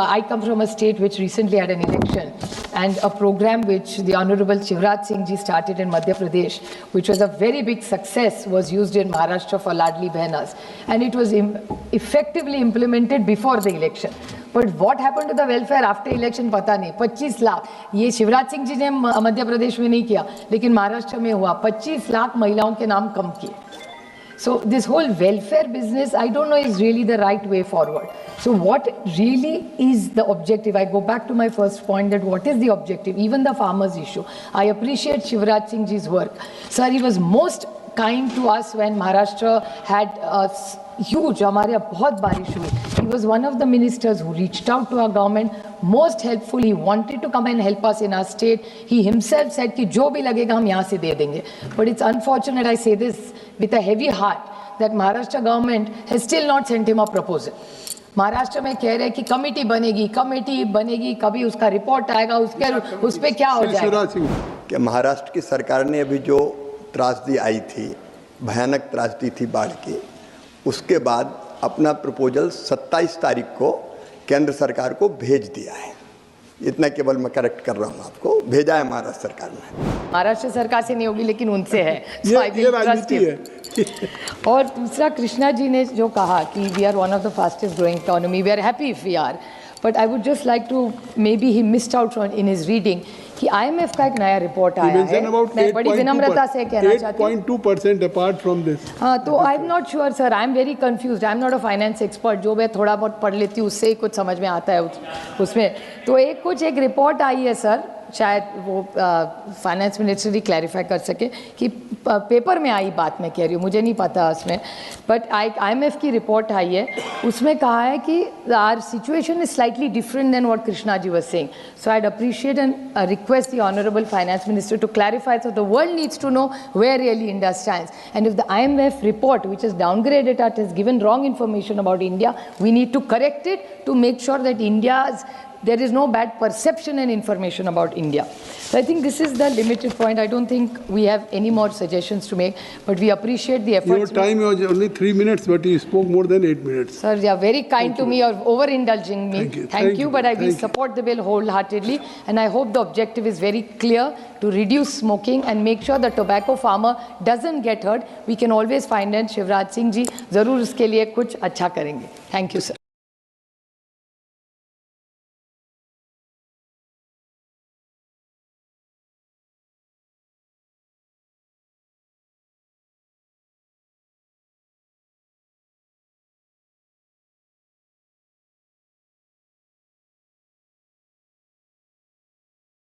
I come from a state which recently had an election, and a program which the Honorable Shivraj Singh ji started in Madhya Pradesh, which was a very big success, was used in Maharashtra for Ladli Behnas, and it was effectively implemented before the election. But what happened to the welfare after election पता नहीं. 25 लाख ये शिवराज सिंह जी ने मध्य प्रदेश में नहीं किया, लेकिन महाराष्ट्र में हुआ. 25 लाख महिलाओं के नाम कम किए. So this whole welfare business, I don't know, is really the right way forward. So what really is the objective? I go back to my first point, that what is the objective? Even the farmers issue. I appreciate Shivraj Singh ji's work. Sir, he was most kind to us when Maharashtra had huge, हमारे बहुत बारिश हुई. He was one of the ministers who reached out to our government, most helpful. He wanted to come and help us in our state. He himself said कि जो भी लगेगा हम यहाँ से दे देंगे. But it's unfortunate, I say this with a heavy heart, that Maharashtra government has still not sent him a proposal. Maharashtra में कह रहे हैं कि कमेटी बनेगी, कभी उसका रिपोर्ट आएगा, उस पे क्या हो जाएगा? कि महाराष्ट्र की सरकार ने अभी जो त्रासदी आई थी, भयानक त्रासदी थी बाढ़ की, उसके बाद अपना प्रपोजल 27 तारीख को केंद्र सरकार को भेज दिया है. इतना केवल मैं करेक्ट कर रहा हूँ आपको, भेजा है महाराष्ट्र सरकार ने. महाराष्ट्र सरकार से नहीं होगी, लेकिन उनसे है. ये राजनीति है. और दूसरा, कृष्णा जी ने जो कहा कि we are one of the fastest growing economy, we are happy if we are, but I would just like to, may be he missed out in his reading कि IMF का एक नया रिपोर्ट आया है. मैं बड़ी विनम्रता से कहना चाहती हूँ 8.2% अपार्ट फ्रॉम दिस. हाँ, तो I am not sure sir, I am very confused. I am not a finance expert. जो मैं थोड़ा बहुत पढ़ लेती हूँ उससे ही कुछ समझ में आता है उसमें. तो एक रिपोर्ट आई है सर, शायद वो फाइनेंस मिनिस्टर ही क्लैरिफाई कर सके कि पेपर में आई बात मैं कह रही हूँ, मुझे नहीं पता उसमें, बट IMF की रिपोर्ट आई है. उसमें कहा है कि our situation is slightly different than what Krishna ji was saying. So I appreciate and request the Honorable Finance Minister to clarify, so the world needs to know where really India stands. And if the IMF report, which has downgraded us, has given wrong information about India, we need to correct it to make sure that there is no bad perception and information about India. So I think this is the limited point. I don't think we have any more suggestions to make, but we appreciate the efforts. Your time was only 3 minutes, but you spoke more than 8 minutes. Sir, you are very kind to me, or overindulging me. Thank you, but I will support the bill wholeheartedly, and I hope the objective is very clear, to reduce smoking and make sure the tobacco farmer doesn't get hurt. We can always find, and Shivraj Singh ji जरूर उसके लिए कुछ अच्छा करेंगे. Thank you, sir.